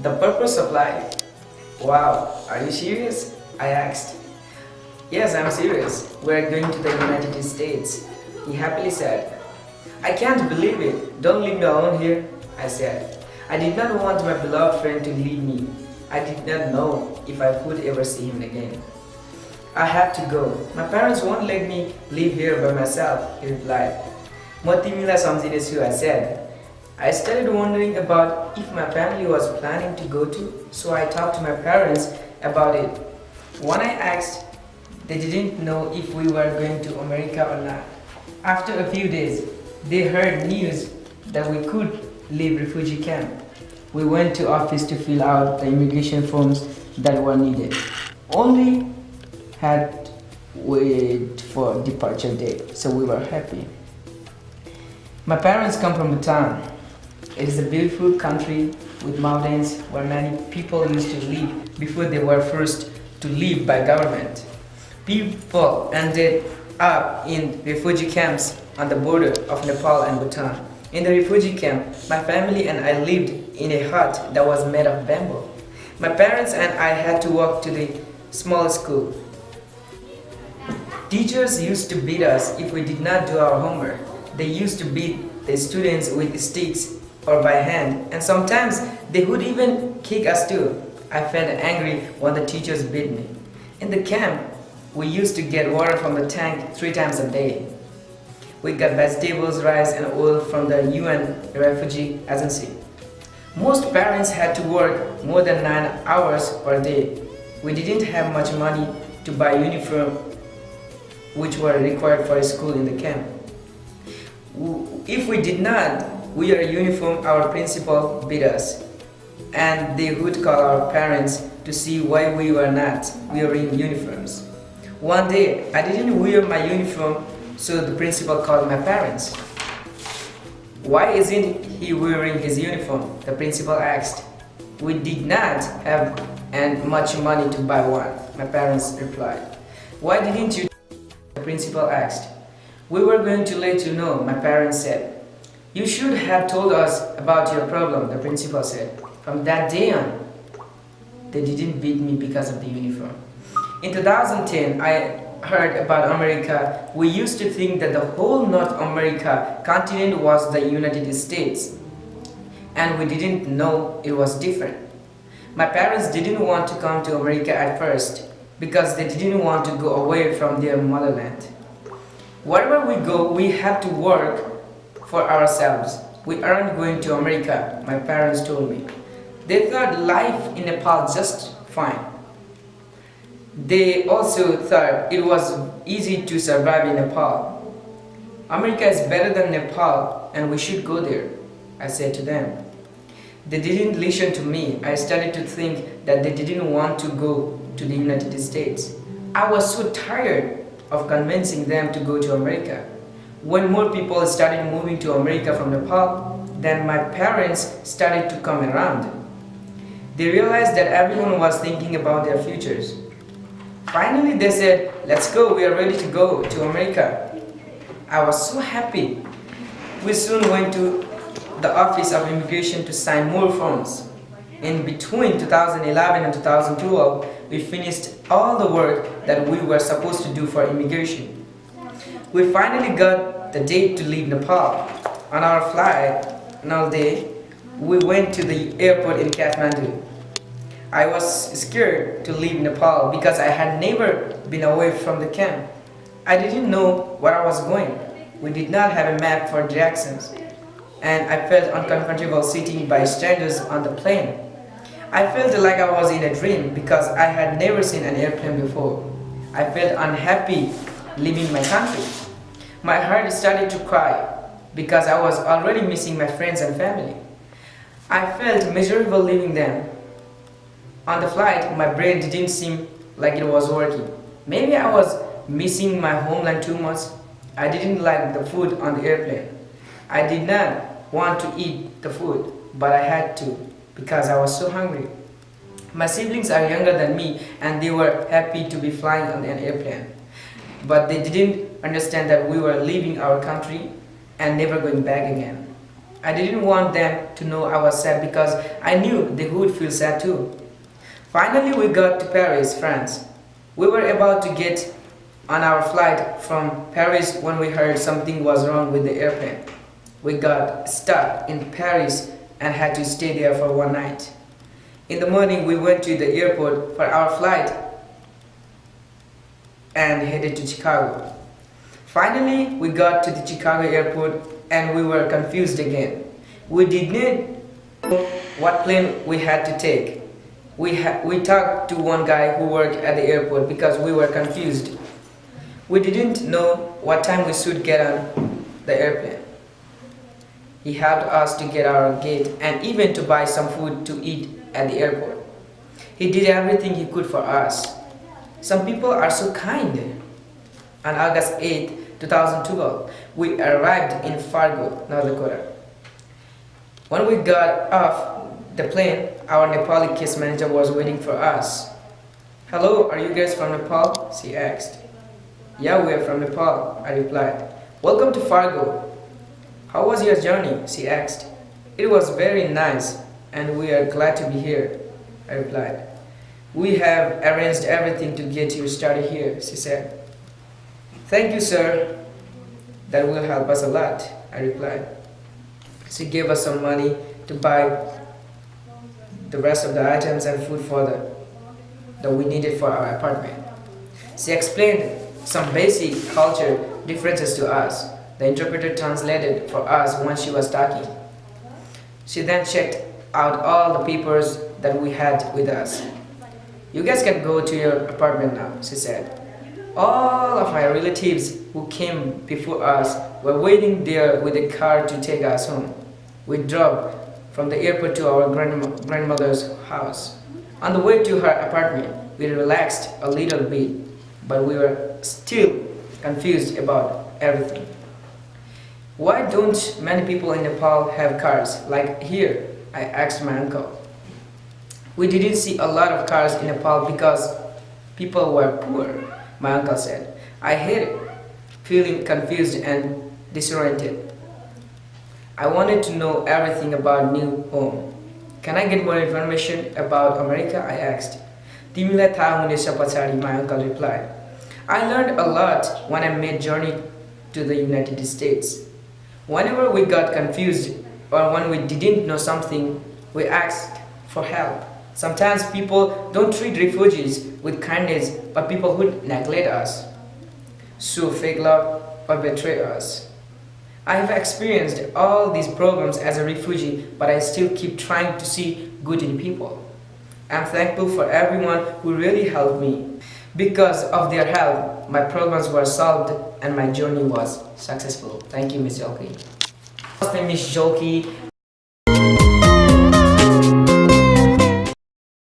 The purpose of life. Wow, are you serious? I asked. Yes, I'm serious. We're going to the United States. He happily said. I can't believe it. Don't leave me alone here, I said. I did not want my beloved friend to leave me. I did not know if I could ever see him again. I have to go. My parents won't let me live here by myself, he replied. "म तिमीलाई सम्झिनेछु," I said. I started wondering about if my family was planning to go to, so I talked to my parents about it. When I asked, they didn't know if we were going to America or not. After a few days, they heard news that we could leave refugee camp. We went to office to fill out the immigration forms that were needed. Only had wait for departure date, so we were happy. My parents come from Bhutan. It is a beautiful country with mountains where many people used to live before they were forced to live by government. People ended up in refugee camps on the border of Nepal and Bhutan. In the refugee camp, my family and I lived in a hut that was made of bamboo. My parents and I had to walk to the small school. Teachers used to beat us if we did not do our homework. They used to beat the students with sticks or by hand, and sometimes they would even kick us too. I felt angry when the teachers beat me. In the camp, we used to get water from the tank 3 times a day. We got vegetables, rice, and oil from the UN Refugee Agency. Most parents had to work more than 9 hours per day. We didn't have much money to buy uniform, which were required for school in the camp. If we did not wear a uniform, our principal beat us, and they would call our parents to see why we were not wearing uniforms. One day, I didn't wear my uniform, so the principal called my parents. "Why isn't he wearing his uniform?" the principal asked. "We did not have much money to buy one," my parents replied. "Why didn't you?" the principal asked. "We were going to let you know," my parents said. "You should have told us about your problem," the principal said. From that day on, they didn't beat me because of the uniform. In 2010, I heard about America. We used to think that the whole North America continent was the United States, and we didn't know it was different. My parents didn't want to come to America at first because they didn't want to go away from their motherland. Wherever we go, we have to work for ourselves. We aren't going to America, my parents told me. They thought life in Nepal just fine. They also thought it was easy to survive in Nepal. "America is better than Nepal and we should go there," I said to them. They didn't listen to me. I started to think that they didn't want to go to the United States. I was so tired of convincing them to go to America. When more people started moving to America from Nepal, then my parents started to come around. They realized that everyone was thinking about their futures. Finally, they said, "Let's go, we are ready to go to America." I was so happy. We soon went to the Office of Immigration to sign more forms. In between 2011 and 2012, we finished all the work that we were supposed to do for immigration. We finally got the date to leave Nepal. On our flight, another day, we went to the airport in Kathmandu. I was scared to leave Nepal because I had never been away from the camp. I didn't know where I was going. We did not have a map for directions, and I felt uncomfortable sitting by strangers on the plane. I felt like I was in a dream because I had never seen an airplane before. I felt unhappy leaving my country. My heart started to cry because I was already missing my friends and family. I felt miserable leaving them. On the flight, my brain didn't seem like it was working. Maybe I was missing my homeland too much. I didn't like the food on the airplane. I did not want to eat the food, but I had to because I was so hungry. My siblings are younger than me and they were happy to be flying on an airplane. But they didn't understand that we were leaving our country and never going back again. I didn't want them to know I was sad because I knew they would feel sad too. Finally, we got to Paris, France. We were about to get on our flight from Paris when we heard something was wrong with the airplane. We got stuck in Paris and had to stay there for one night. In the morning, we went to the airport for our flight and headed to Chicago. Finally, we got to the Chicago airport and we were confused again. We did not know what plane we had to take. We talked to one guy who worked at the airport because we were confused. We didn't know what time we should get on the airplane. He helped us to get our gate and even to buy some food to eat at the airport. He did everything he could for us. Some people are so kind. On August 8, 2012, we arrived in Fargo, North Dakota. When we got off the plane, our Nepali case manager was waiting for us. "Hello, are you guys from Nepal?" she asked. "Yeah, we are from Nepal," I replied. "Welcome to Fargo. How was your journey?" she asked. "It was very nice and we are glad to be here," I replied. "We have arranged everything to get you started here," she said. "Thank you, sir. That will help us a lot," I replied. She gave us some money to buy the rest of the items and food that we needed for our apartment. She explained some basic culture differences to us. The interpreter translated for us when she was talking. She then checked out all the papers that we had with us. "You guys can go to your apartment now," she said. All of my relatives who came before us were waiting there with a car to take us home. We drove from the airport to our grandmother's house. On the way to her apartment, we relaxed a little bit, but we were still confused about everything. "Why don't many people in Nepal have cars like here?" I asked my uncle. "We didn't see a lot of cars in Nepal because people were poor," my uncle said. I hated feeling confused and disoriented. I wanted to know everything about new home. "Can I get more information about America?" I asked. "Tiमीलाई थाहा हुनेछ पछाडि," my uncle replied. I learned a lot when I made journey to the United States. Whenever we got confused or when we didn't know something, we asked for help. Sometimes people don't treat refugees with kindness, but people who neglect us, show fake love, or betray us. I have experienced all these problems as a refugee, but I still keep trying to see good in people. I'm thankful for everyone who really helped me. Because of their help, my problems were solved and my journey was successful. Thank you, Miss Jolki. Miss Jolki.